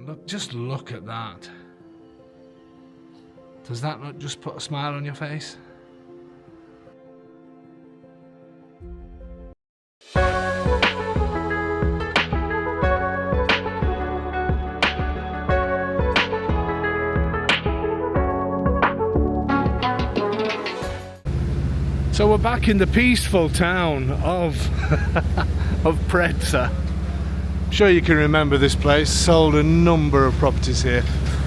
Look, just look at that. Does that not just put a smile on your face? So we're back in the peaceful town of Prezza. I'm sure you can remember this place. Sold a number of properties here.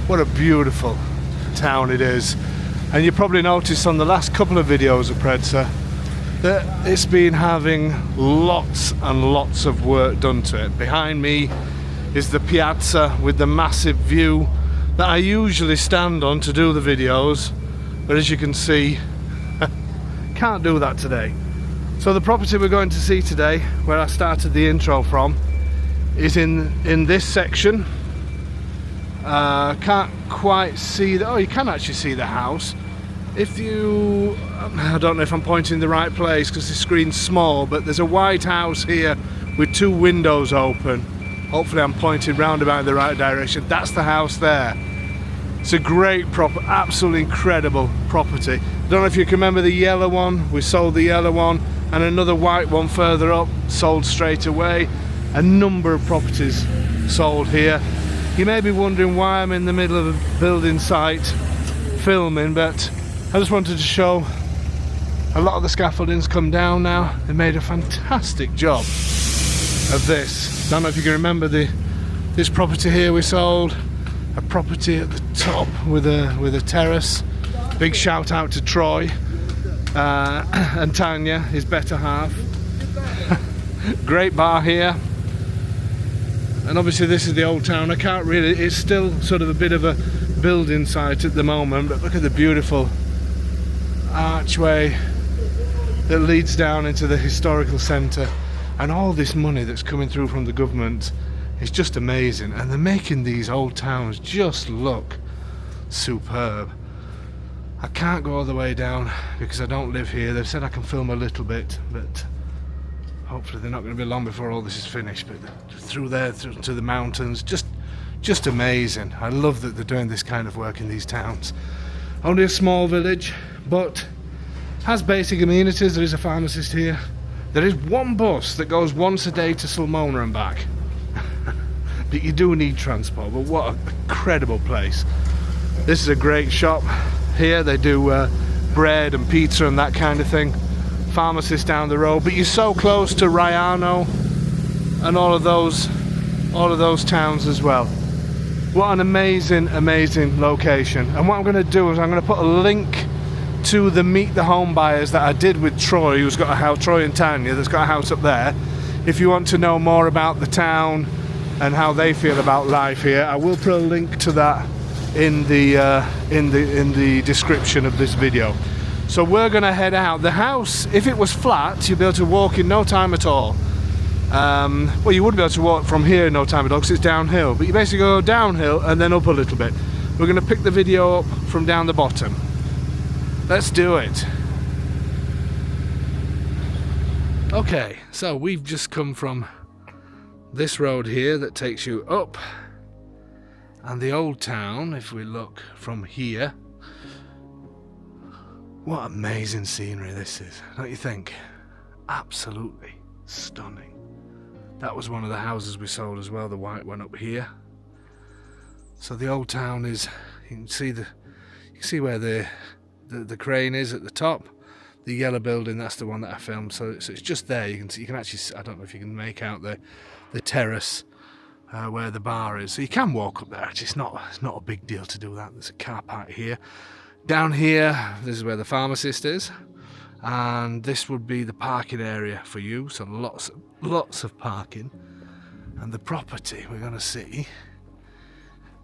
What a beautiful town it is. And you probably noticed on the last couple of videos of Prezza that it's been having lots and lots of work done to it. Behind me is the piazza with the massive view that I usually stand on to do the videos, but as you can see, can't do that today. So the property we're going to see today, where I started the intro from, is in this section. Can't quite see oh, you can actually see the house if you, I don't know if I'm pointing in the right place because the screen's small, but there's a white house here with 2 windows open. Hopefully I'm pointing round about in the right direction. That's the house there. It's a great property, absolutely incredible property. I don't know if you can remember the yellow one. We sold the yellow one, and another white one further up, sold straight away. A number of properties sold here. You may be wondering why I'm in the middle of a building site filming, but I just wanted to show a lot of the scaffolding's come down now. They made a fantastic job of this. Don't know if you can remember this property here we sold. A property at the top with a terrace. Big shout out to Troy and Tanya, his better half. Great bar here. And obviously this is the old town. I can't really, it's still sort of a bit of a building site at the moment, but look at the beautiful archway that leads down into the historical centre, and all this money that's coming through from the government. It's just amazing, and they're making these old towns just look superb. I can't go all the way down because I don't live here. They've said I can film a little bit, but hopefully they're not going to be long before all this is finished. But through there, through to the mountains, just amazing. I love that they're doing this kind of work in these towns. Only a small village, but has basic amenities. There is a pharmacist here. There is one bus that goes once a day to Sulmona and back. But you do need transport. But what an incredible place. This is a great shop here. They do bread and pizza and that kind of thing. Pharmacist down the road, but you're so close to Raiano and all of those towns as well. What an amazing location. And what I'm going to do is I'm going to put a link to the Meet the Home Buyers that I did with Troy, who's got a house, Troy and Tanya, that's got a house up there. If you want to know more about the town and how they feel about life here, I will put a link to that in the description of this video. So we're going to head out. The house, if it was flat, you'd be able to walk in no time at all. Well, you wouldn't be able to walk from here in no time at all because it's downhill, but you basically go downhill and then up a little bit. We're going to pick the video up from down the bottom. Let's do it. Okay, so we've just come from this road here that takes you up, and the old town, if we look from here, what amazing scenery this is, don't you think? Absolutely stunning. That was one of the houses we sold as well, the white one up here. So the old town is, you can see where the crane is at the top. The yellow building, that's the one that I filmed, so it's just there. You can actually, I don't know if you can make out the terrace where the bar is. So you can walk up there. Actually, it's not a big deal to do that. There's a car park here. Down here, this is where the pharmacist is, and this would be the parking area for you. So lots of parking. And the property we're going to see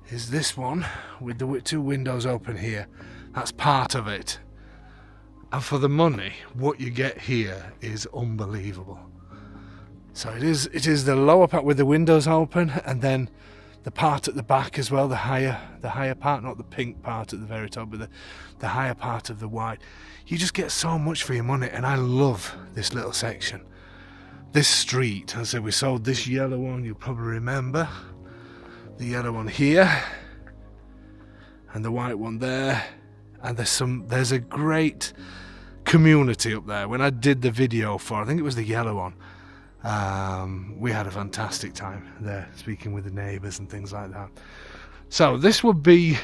is this one with the 2 windows open here. That's part of it. And for the money, what you get here is unbelievable. So it is the lower part with the windows open, and then the part at the back as well, the higher part, not the pink part at the very top, but the higher part of the white. You just get so much for your money, and I love this little section. This street, as I said, we sold this yellow one, you'll probably remember. the yellow one here, and the white one there, and there's a great community up there. When I did the video for, I think it was the yellow one, we had a fantastic time there, speaking with the neighbours and things like that. So this would be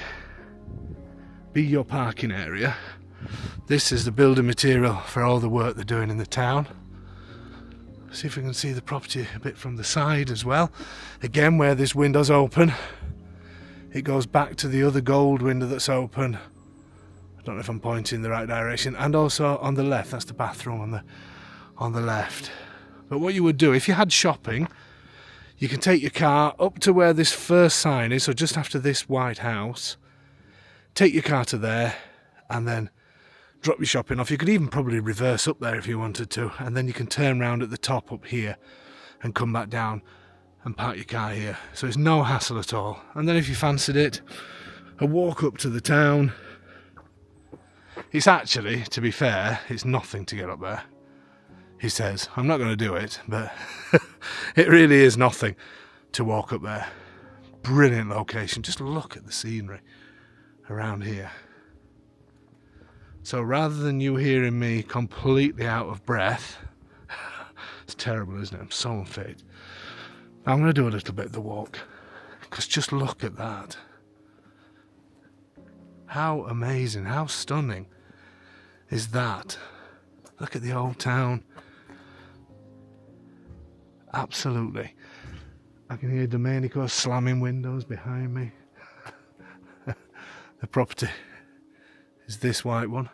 your parking area. This is the building material for all the work they're doing in the town. See if we can see the property a bit from the side as well. Again, where this window's open, it goes back to the other gold window that's open. I don't know if I'm pointing in the right direction. And also on the left, that's the bathroom on the left. But what you would do, if you had shopping, you can take your car up to where this first sign is, so just after this white house. Take your car to there, and then drop your shopping off. You could even probably reverse up there if you wanted to, and then you can turn round at the top up here and come back down and park your car here. So it's no hassle at all. And then if you fancied it, a walk up to the town. It's actually, to be fair, it's nothing to get up there. He says, I'm not going to do it, but it really is nothing to walk up there. Brilliant location. Just look at the scenery around here. So rather than you hearing me completely out of breath, it's terrible, isn't it? I'm so unfit. I'm going to do a little bit of the walk, because just look at that. How amazing, how stunning is that? Look at the old town. Absolutely. I can hear Domenico slamming windows behind me. The property is this white one.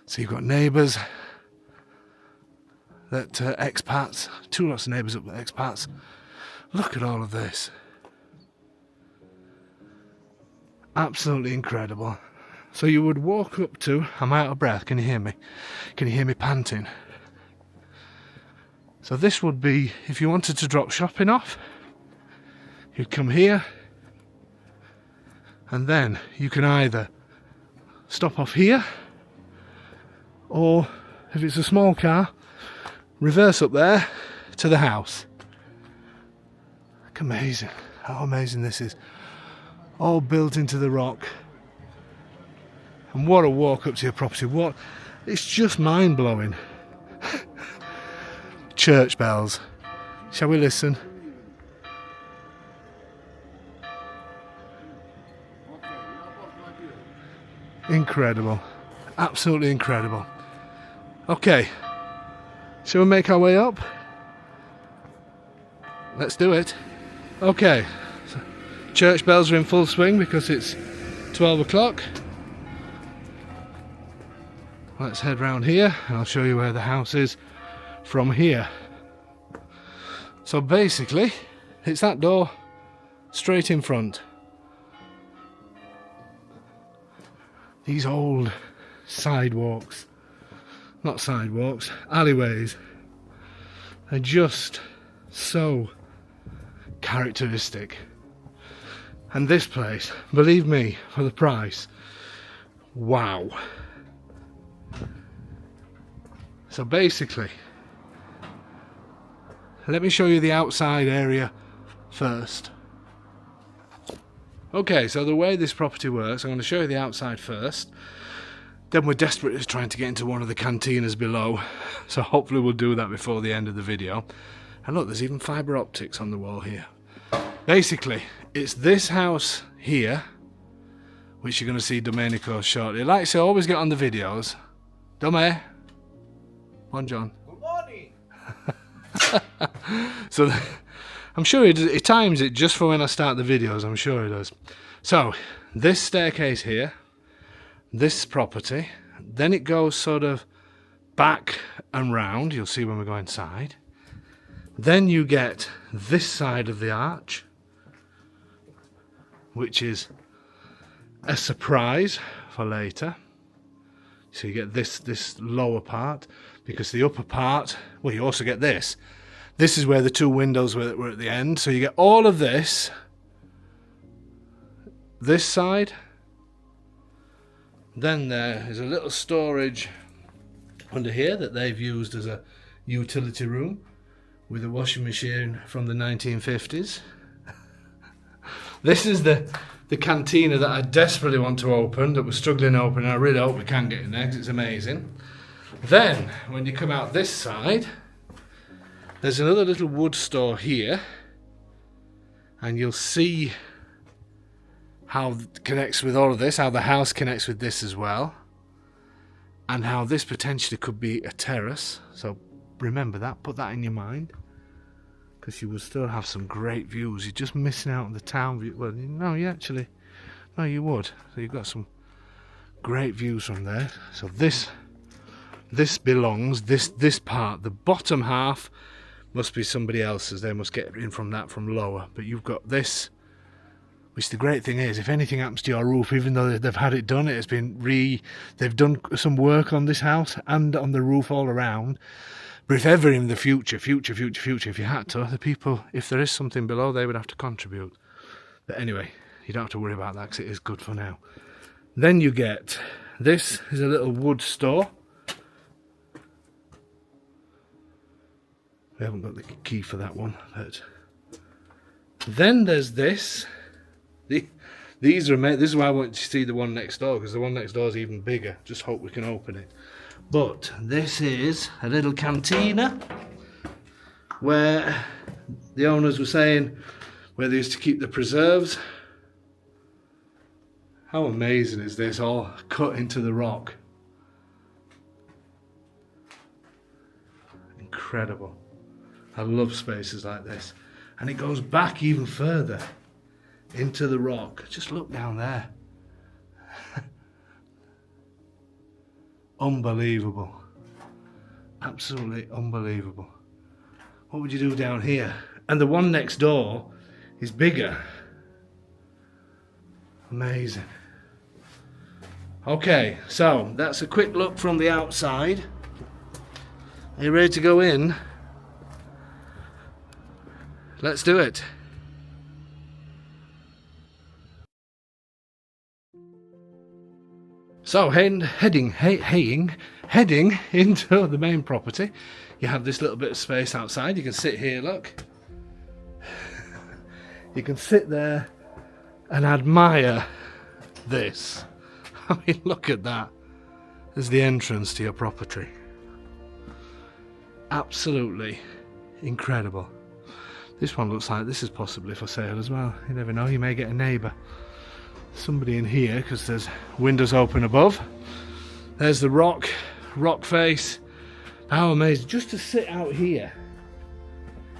So you've got neighbours that expats, two lots of neighbours up there, expats. Look at all of this. Absolutely incredible. So you would walk up to, I'm out of breath, can you hear me? Can you hear me panting? So this would be, if you wanted to drop shopping off, you'd come here, and then you can either stop off here, or if it's a small car, reverse up there to the house. Look, amazing, how amazing this is. All built into the rock. And what a walk up to your property. What, it's just mind-blowing. Church bells. Shall we listen? Incredible. Absolutely incredible. Okay. Shall we make our way up? Let's do it. Okay. So, church bells are in full swing because it's 12 o'clock. Let's head round here and I'll show you where the house is from here. So basically, it's that door straight in front. These old sidewalks, not sidewalks, alleyways, are just so characteristic. And this place, believe me, for the price, wow. So basically, let me show you the outside area first. Okay, so the way this property works, I'm going to show you the outside first. Then we're desperate at trying to get into one of the cantinas below, so hopefully we'll do that before the end of the video. And look, there's even fibre optics on the wall here. Basically, it's this house here, which you're going to see Domenico shortly. Like I say, always get on the videos. Dome. Bon John. Good morning. So I'm sure he times it just for when I start the videos, I'm sure he does. So this staircase here, this property, then it goes sort of back and round, you'll see when we go inside. Then you get this side of the arch, which is a surprise for later. So you get this lower part, because the upper part, well, you also get this. This is where the two windows were at the end. So you get all of this side. Then there is a little storage under here that they've used as a utility room, with a washing machine from the 1950s. This is the cantina that I desperately want to open, that we're struggling to open, and I really hope we can get in there because it's amazing. Then, when you come out this side, there's another little wood store here, and you'll see how it connects with all of this, how the house connects with this as well, and how this potentially could be a terrace. So remember that, put that in your mind, because you will still have some great views. You're just missing out on the town view. Well, no, you would. So you've got some great views from there. So this belongs, this part, the bottom half must be somebody else's. They must get in from that from lower. But you've got this, which the great thing is, if anything happens to your roof, even though they've had it done, they've done some work on this house and on the roof all around. But if ever in the future, if you had to, the people, if there is something below, they would have to contribute. But anyway, you don't have to worry about that because it is good for now. Then you get, this is a little wood store. We haven't got the key for that one, but then there's this. These are made. This is why I want to see the one next door, because the one next door is even bigger. Just hope we can open it. But this is a little cantina where the owners were saying where they used to keep the preserves. How amazing is this, all cut into the rock? Incredible. I love spaces like this. And it goes back even further into the rock. Just look down there. Unbelievable. Absolutely unbelievable. What would you do down here? And the one next door is bigger. Amazing. Okay, so that's a quick look from the outside. Are you ready to go in? Let's do it. So heading into the main property, you have this little bit of space outside. You can sit here, look. You can sit there and admire this. I mean, look at that. There's the entrance to your property. Absolutely incredible. This one looks like this is possibly for sale as well. You never know, you may get a neighbour. Somebody in here, because there's windows open above. There's the rock face. How amazing. Just to sit out here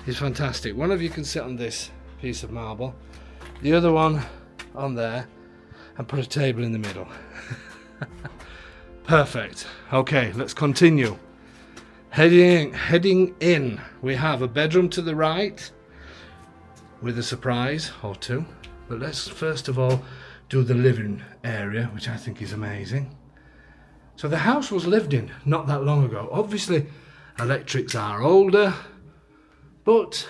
is fantastic. One of you can sit on this piece of marble, the other one on there, and put a table in the middle. Perfect. Okay, let's continue. Heading in, we have a bedroom to the right with a surprise or two. But let's first of all do the living area, which I think is amazing. So the house was lived in not that long ago. Obviously, electrics are older, but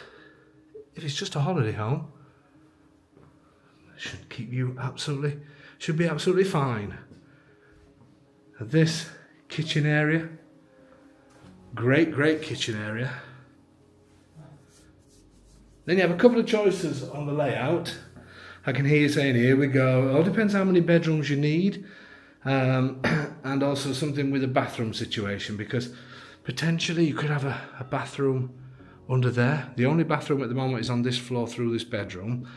if it's just a holiday home, it should be absolutely fine. This kitchen area, great kitchen area. Then you have a couple of choices on the layout. I can hear you saying, here we go. It all depends how many bedrooms you need. And also something with a bathroom situation, because potentially you could have a bathroom under there. The only bathroom at the moment is on this floor through this bedroom.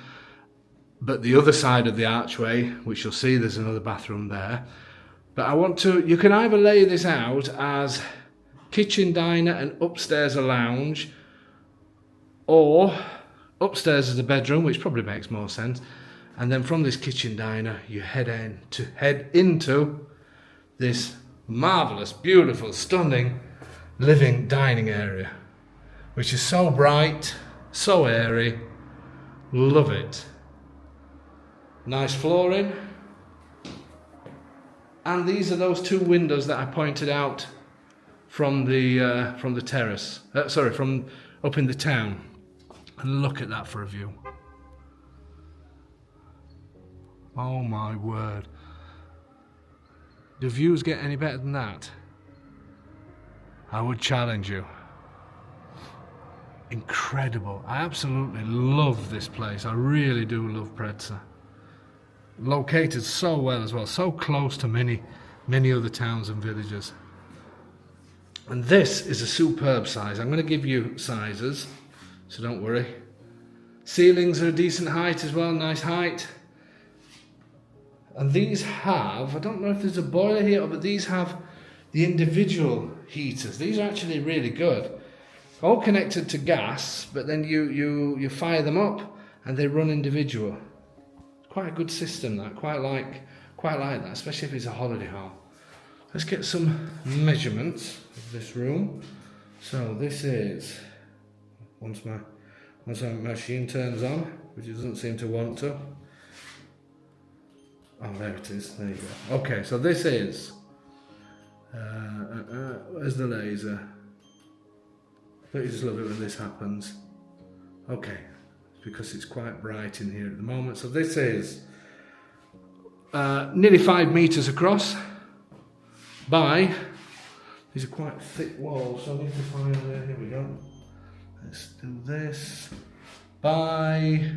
But the other side of the archway, which you'll see, there's another bathroom there. But you can either lay this out as kitchen, diner, and upstairs a lounge, or upstairs is a bedroom, which probably makes more sense. And then from this kitchen diner, you head into this marvellous, beautiful, stunning living dining area, which is so bright, so airy. Love it. Nice flooring. And these are those two windows that I pointed out from the terrace. From up in the town. And look at that for a view. Oh my word. Do views get any better than that? I would challenge you. incredible. I absolutely love this place. I really do love Prezza. Located so well as well, so close to many other towns and villages. And this is a superb size. I'm going to give you sizes, so don't worry. Ceilings are a decent height as well, nice height. And these have, I don't know if there's a boiler here, but these have the individual heaters. These are actually really good. All connected to gas, but then you fire them up and they run individual. Quite a good system that, quite like that, especially if it's a holiday home. Let's get some measurements of this room. So this is, once my machine turns on, which it doesn't seem to want to. Oh, there it is, there you go. Okay, so this is, where's the laser? Don't you just love it when this happens? Okay, because it's quite bright in here at the moment. So this is nearly 5 meters across by, these are quite thick walls, so I need to find, here we go. Let's do this, by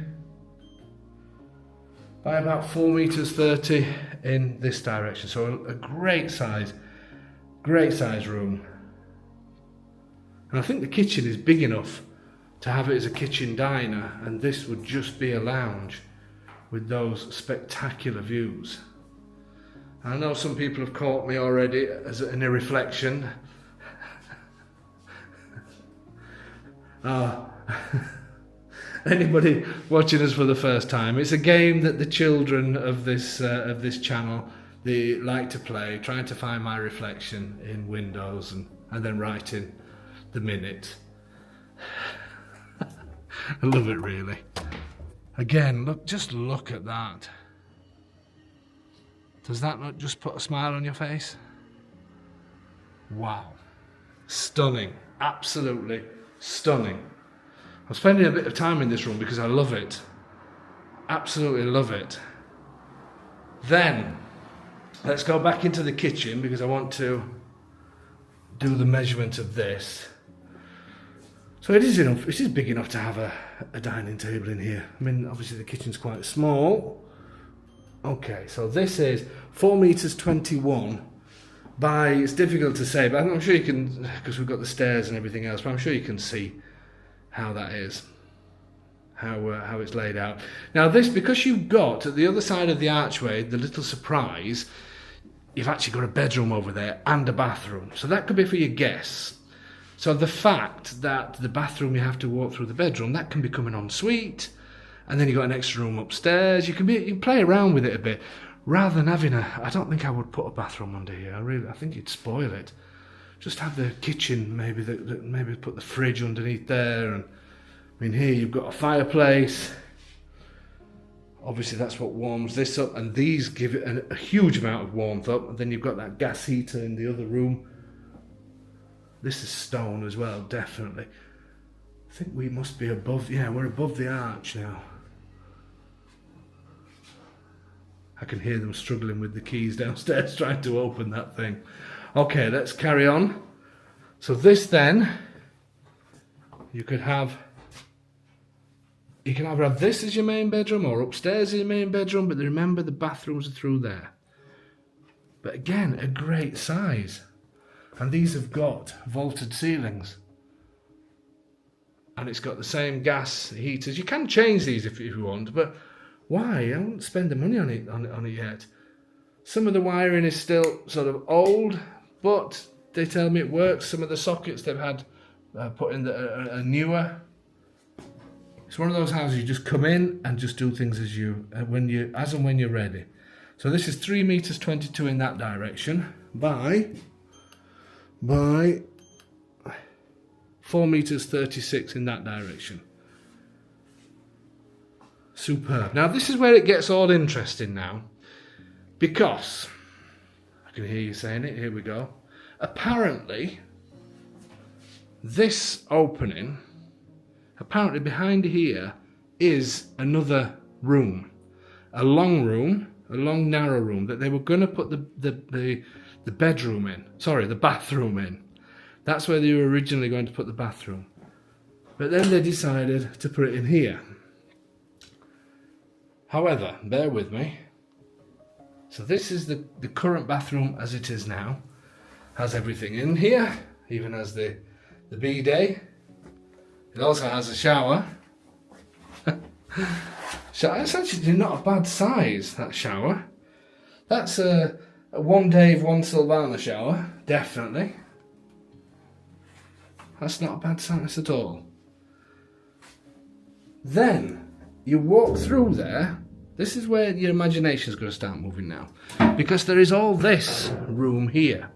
about 4 meters 30 in this direction. So a great size room. And I think the kitchen is big enough to have it as a kitchen diner, and this would just be a lounge with those spectacular views. I know some people have caught me already as in a reflection. Anybody watching us for the first time, it's a game that the children of this channel, they like to play, trying to find my reflection in windows and then writing the minute. I love it really. Again, just look at that. Does that not just put a smile on your face? Wow. Stunning. Absolutely stunning. I'm spending a bit of time in this room because I love it. Absolutely love it. Then, let's go back into the kitchen because I want to do the measurement of this. So it is big enough to have a dining table in here. I mean, obviously the kitchen's quite small. Okay, so this is 4 meters 21 by, it's difficult to say, but I'm sure you can, because we've got the stairs and everything else, but I'm sure you can see how that is, how it's laid out. Now this, because you've got at the other side of the archway, the little surprise, you've actually got a bedroom over there and a bathroom. So that could be for your guests. So the fact that the bathroom, you have to walk through the bedroom, that can become an ensuite. And then you've got an extra room upstairs. You can play around with it a bit, rather than having I don't think I would put a bathroom under here. I think you'd spoil it. Just have the kitchen, maybe put the fridge underneath there. And I mean, here you've got a fireplace. Obviously that's what warms this up, and these give it a huge amount of warmth up. And then you've got that gas heater in the other room. This is stone as well, definitely. I think we must be above, yeah, we're above the arch now. I can hear them struggling with the keys downstairs trying to open that thing. Okay, let's carry on. So this then, you could either have this as your main bedroom or upstairs as your main bedroom, but remember the bathrooms are through there. But again, a great size. And these have got vaulted ceilings. And it's got the same gas heaters. You can change these if you want, but why? I won't spend the money on it yet. Some of the wiring is still sort of old, but they tell me it works. Some of the sockets they've had put in are newer. It's one of those houses you just come in and just do things as and when you're ready. So this is 3 meters 22 in that direction by 4 meters 36 in that direction. Superb. Now this is where it gets all interesting now, because I can hear you saying it. Here we go. Apparently this opening, apparently behind here is another room, a long narrow room that they were going to put the bedroom in. Sorry, the bathroom in. That's where they were originally going to put the bathroom. But then they decided to put it in here. However, bear with me. So this is the current bathroom as it is now. Has everything in here, even has the bidet. It also has a shower. So it's actually not a bad size, that shower. That's a one Dave, one Sylvana shower, definitely. That's not a bad size at all. Then you walk through there. This is where your imagination is going to start moving now, because there is all this room here.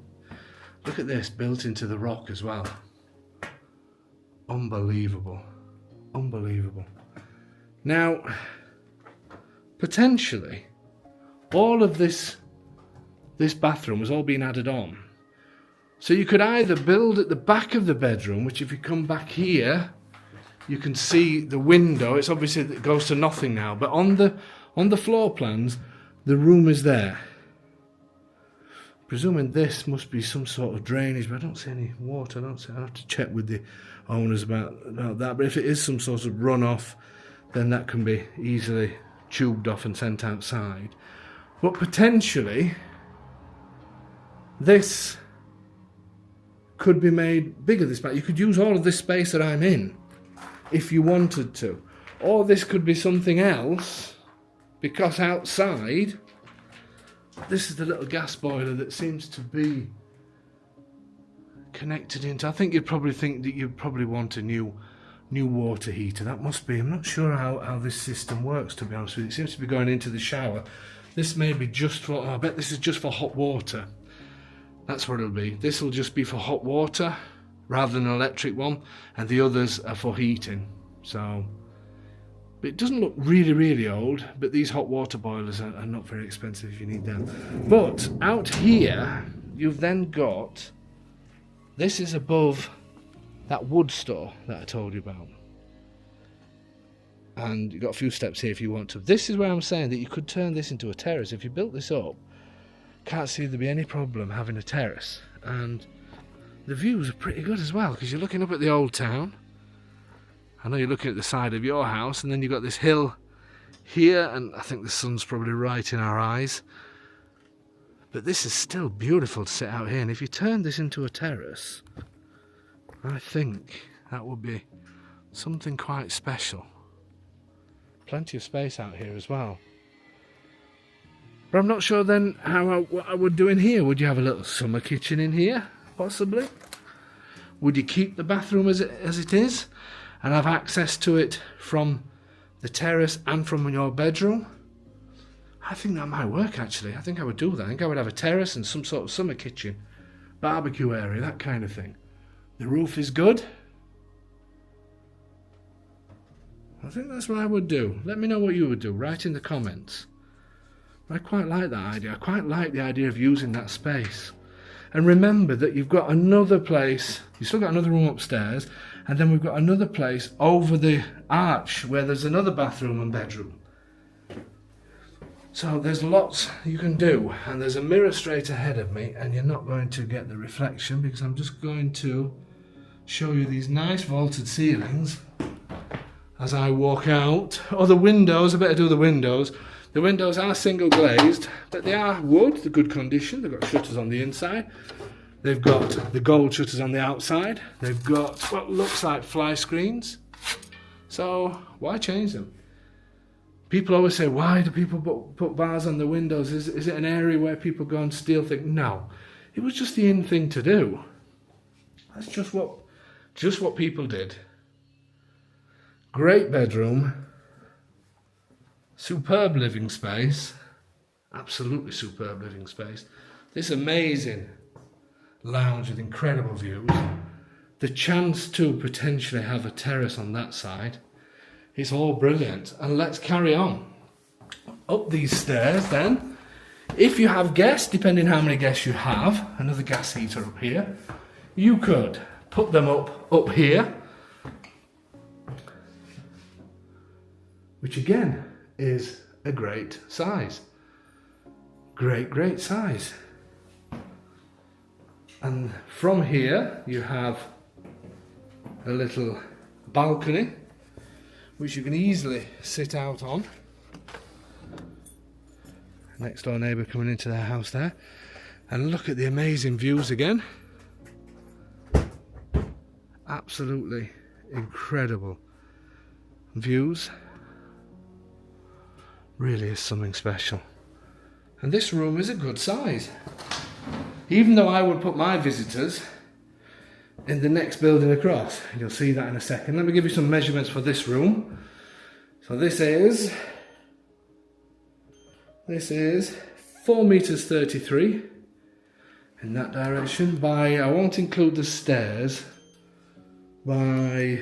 Look at this, built into the rock as well. Unbelievable, unbelievable. Now, potentially, all of this bathroom has all been added on. So you could either build at the back of the bedroom, which if you come back here, you can see the window. It's obviously, it goes to nothing now, but on the floor plans, the room is there. Presuming this must be some sort of drainage, but I don't see any water. I'll have to check with the owners about that. But if it is some sort of runoff, then that can be easily tubed off and sent outside. But potentially, this could be made bigger, this back. You could use all of this space that I'm in if you wanted to. Or this could be something else, because outside, this is the little gas boiler that seems to be connected into. I think you'd probably think that you'd probably want a new water heater. That must be. I'm not sure how this system works, to be honest with you. It seems to be going into the shower. This may be just for, I bet this is just for hot water. That's what it'll be. This will just be for hot water rather than an electric one, and the others are for heating. So it doesn't look really, really old, but these hot water boilers are not very expensive if you need them. But out here, you've then got, this is above that wood store that I told you about. And you've got a few steps here if you want to. This is where I'm saying that you could turn this into a terrace. If you built this up, can't see there'd be any problem having a terrace. And the views are pretty good as well, because you're looking up at the old town. I know you're looking at the side of your house, and then you've got this hill here, and I think the sun's probably right in our eyes. But this is still beautiful to sit out here, and if you turn this into a terrace, I think that would be something quite special. Plenty of space out here as well. But I'm not sure then what I would do in here. Would you have a little summer kitchen in here, possibly? Would you keep the bathroom as it is, and have access to it from the terrace and from your bedroom? I think that might work, actually. I think I would do that. I think I would have a terrace and some sort of summer kitchen, barbecue area, that kind of thing. The roof is good. I think that's what I would do. Let me know what you would do. Write in the comments. I quite like that idea. I quite like the idea of using that space. And remember that you've got another place, you've still got another room upstairs, and then we've got another place over the arch where there's another bathroom and bedroom. So there's lots you can do, and there's a mirror straight ahead of me, and you're not going to get the reflection because I'm just going to show you these nice vaulted ceilings as I walk out. Oh, the windows, I better do the windows. The windows are single glazed, but they are wood, they're good condition. They've got shutters on the inside. They've got the gold shutters on the outside. They've got what looks like fly screens. So why change them? People always say, why do people put bars on the windows? Is it an area where people go and steal things? No, it was just the in thing to do. That's just what people did. Great bedroom. Superb living space, absolutely superb living space. This amazing lounge with incredible views. The chance to potentially have a terrace on that side. It's all brilliant. And let's carry on. Up these stairs then. If you have guests, depending how many guests you have, another gas heater up here, you could put them up here. Which again, is a great size. Great size. And from here you have a little balcony, which you can easily sit out on. Next door neighbour coming into their house there. And look at the amazing views again. Absolutely incredible views. Really is something special. And this room is a good size. Even though I would put my visitors in the next building across. You'll see that in a second. Let me give you some measurements for this room. So this is 4 meters 33 in that direction by, I won't include the stairs, by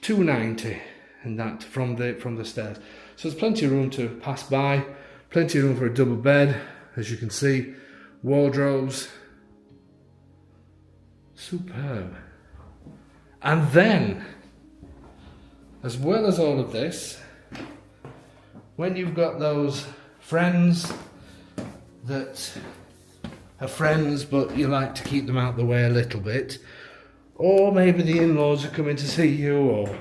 290 in that from the stairs. So there's plenty of room to pass by, plenty of room for a double bed, as you can see, wardrobes. Superb. And then, as well as all of this, when you've got those friends that are friends but you like to keep them out of the way a little bit, or maybe the in-laws are coming to see you, or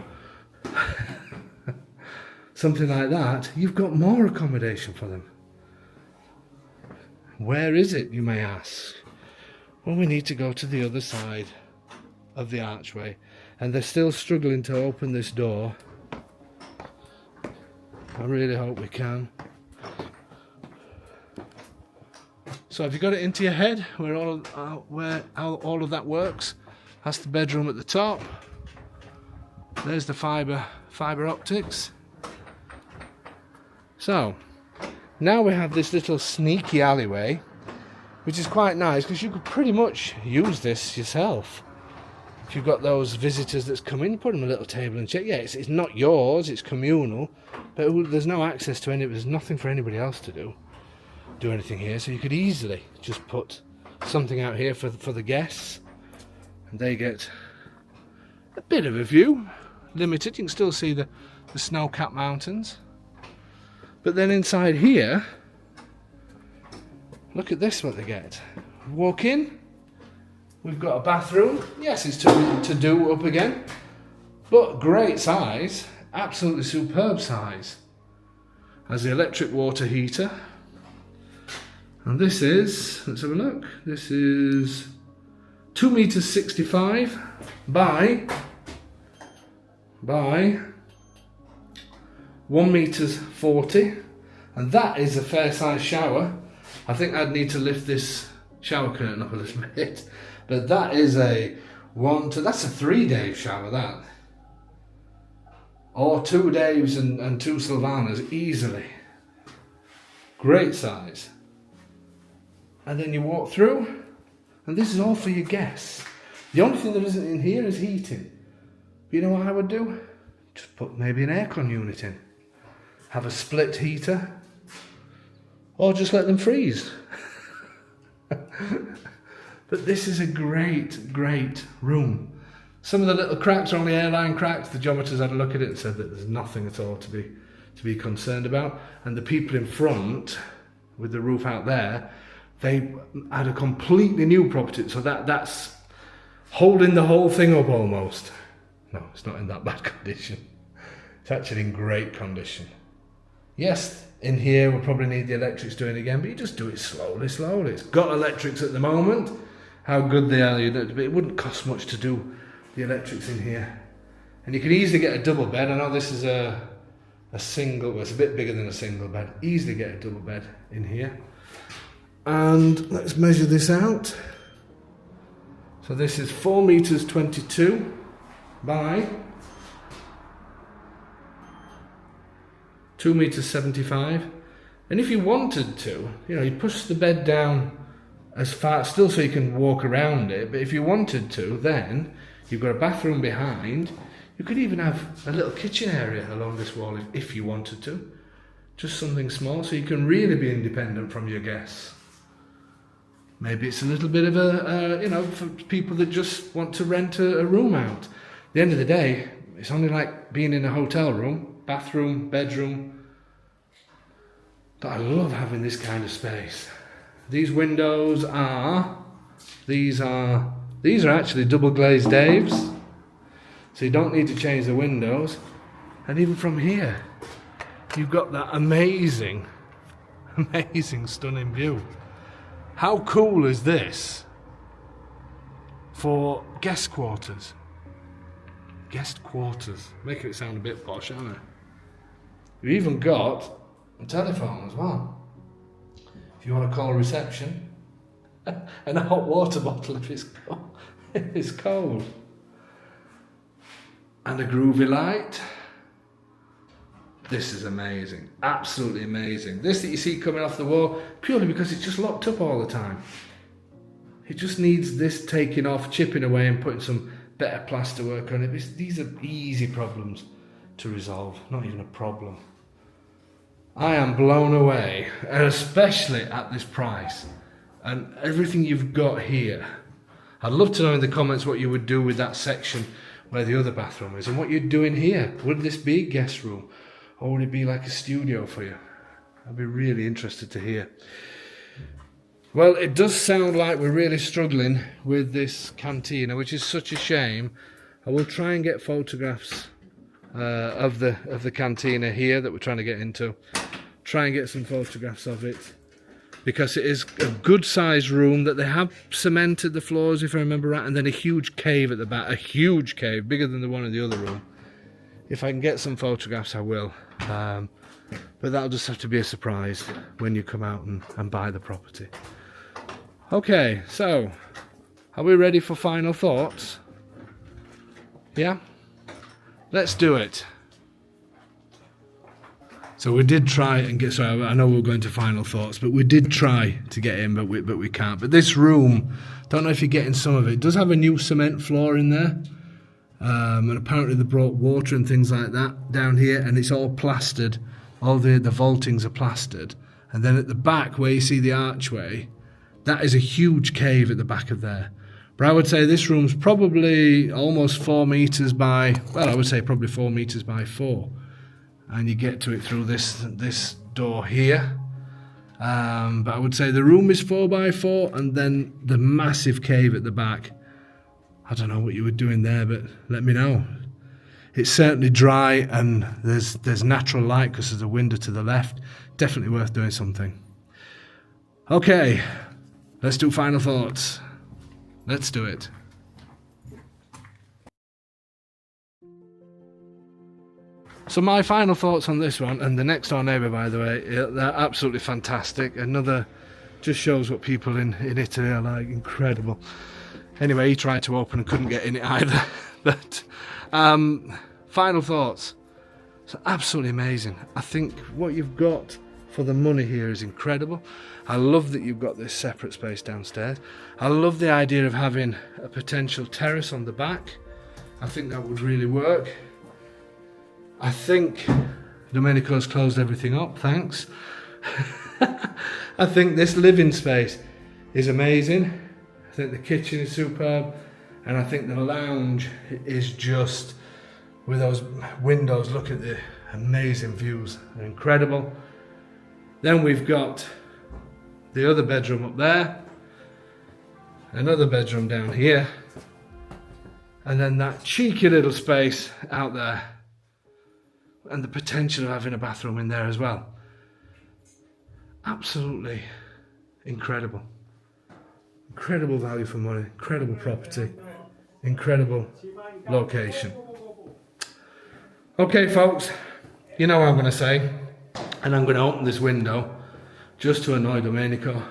something like that, you've got more accommodation for them. Where is it, you may ask? Well, we need to go to the other side of the archway, and they're still struggling to open this door. I really hope we can. So have you got it into your head where how all of that works? That's the bedroom at the top. There's the fibre optics. So now we have this little sneaky alleyway, which is quite nice because you could pretty much use this yourself. If you've got those visitors that's come in, put them a little table and chair. Yeah, it's not yours, it's communal, but there's no access to any. There's nothing for anybody else to do anything here. So you could easily just put something out here for the guests, and they get a bit of a view. Limited, you can still see the snow-capped mountains. But then inside here, look at this, what they get. Walk in, we've got a bathroom. Yes, it's to do up again, but great size, absolutely superb size. Has the electric water heater. And this is, let's have a look, this is 2 meters 65 by 1 meters 40, and that is a fair size shower. I think I'd need to lift this shower curtain up a little bit, but that is that's a 3 Dave shower, that, or 2 Daves and 2 Sylvanas easily. Great size. And then you walk through, and this is all for your guests. The only thing that isn't in here is heating. But you know what I would do? Just put maybe an aircon unit in. Have a split heater, or just let them freeze. But this is a great room. Some of the little cracks are only airline cracks. The geometers had a look at it and said that there's nothing at all to be concerned about. And the people in front, with the roof out there, they had a completely new property, so that's holding the whole thing up almost. No, it's not in that bad condition. It's actually in great condition. Yes, in here we'll probably need the electrics doing again, but you just do it slowly. It's got electrics at the moment. How good they are, it wouldn't cost much to do the electrics in here. And you can easily get a double bed. I know this is a single, well, it's a bit bigger than a single bed. Easily get a double bed in here. And let's measure this out. So this is 4 meters 22 by 2 meters 75. And if you wanted to, you push the bed down as far, still so you can walk around it, but if you wanted to, then you've got a bathroom behind. You could even have a little kitchen area along this wall if you wanted to. Just something small, so you can really be independent from your guests. Maybe it's a little bit of a, for people that just want to rent a room out. At the end of the day, it's only like being in a hotel room, bathroom, bedroom. But I love having this kind of space. These windows these are actually double glazed Daves. So you don't need to change the windows. And even from here, you've got that amazing, stunning view. How cool is this for guest quarters? Guest quarters, making it sound a bit posh, aren't it? You've even got a telephone as well. If you want to call reception, and a hot water bottle if it's cold. And a groovy light. This is amazing, absolutely amazing. This that you see coming off the wall, purely because it's just locked up all the time. It just needs this taking off, chipping away and putting some better plaster work on it. These are easy problems to resolve, not even a problem. I am blown away, and especially at this price and everything you've got here. I'd love to know in the comments what you would do with that section where the other bathroom is and what you'd do in here. Would this be a guest room? Or would it be like a studio for you? I'd be really interested to hear. Well, it does sound like we're really struggling with this cantina, which is such a shame. I will try and get photographs of the cantina here that we're trying to get into. Try and get some photographs of it, because it is a good sized room that they have cemented the floors, if I remember right, and then a huge cave at the back, a huge cave, bigger than the one in the other room. If I can get some photographs, I will. But that'll just have to be a surprise when you come out and buy the property. Okay, so are we ready for final thoughts? Yeah? Let's do it. So we did try and get, sorry, I know we're going to final thoughts, but we did try to get in, but we can't. But this room, don't know if you're getting some of it, does have a new cement floor in there. And apparently they brought water and things like that down here, and it's all plastered. All the vaultings are plastered. And then at the back where you see the archway, that is a huge cave at the back of there. But I would say this room's probably almost 4 meters by, well, I would say probably 4 meters by 4. And you get to it through this door here. But I would say the room is 4 by 4, and then the massive cave at the back. I don't know what you were doing there, but let me know. It's certainly dry, and there's natural light because there's a window to the left. Definitely worth doing something. Okay, let's do final thoughts. Let's do it. So my final thoughts on this one, and the next door neighbour, by the way, they're absolutely fantastic. Another, just shows what people in Italy are like, incredible. Anyway, he tried to open and couldn't get in it either. But final thoughts. It's absolutely amazing. I think what you've got for the money here is incredible. I love that you've got this separate space downstairs. I love the idea of having a potential terrace on the back. I think that would really work. I think Domenico's closed everything up, thanks. I think this living space is amazing. I think the kitchen is superb, and I think the lounge is just, with those windows, look at the amazing views, they're incredible. Then we've got the other bedroom up there, another bedroom down here, and then that cheeky little space out there, and the potential of having a bathroom in there as well. Absolutely incredible. Incredible value for money, incredible property, incredible location. Okay folks, you know what I'm going to say, and I'm going to open this window just to annoy Domenico,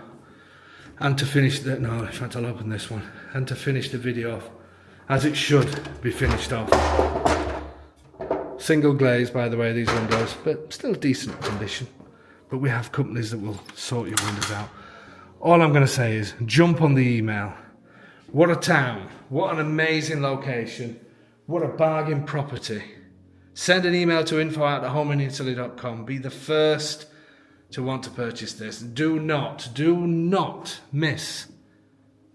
and to finish the, no, in fact I'll open this one, and to finish the video off as it should be finished off. Single glaze, by the way, these windows, but still decent condition. But we have companies that will sort your windows out. All I'm going to say is jump on the email. What a town, what an amazing location, what a bargain property. Send an email to info@homeinitaly.com. Be the first to want to purchase this. Do not miss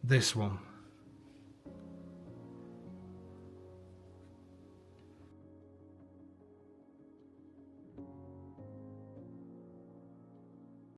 this one.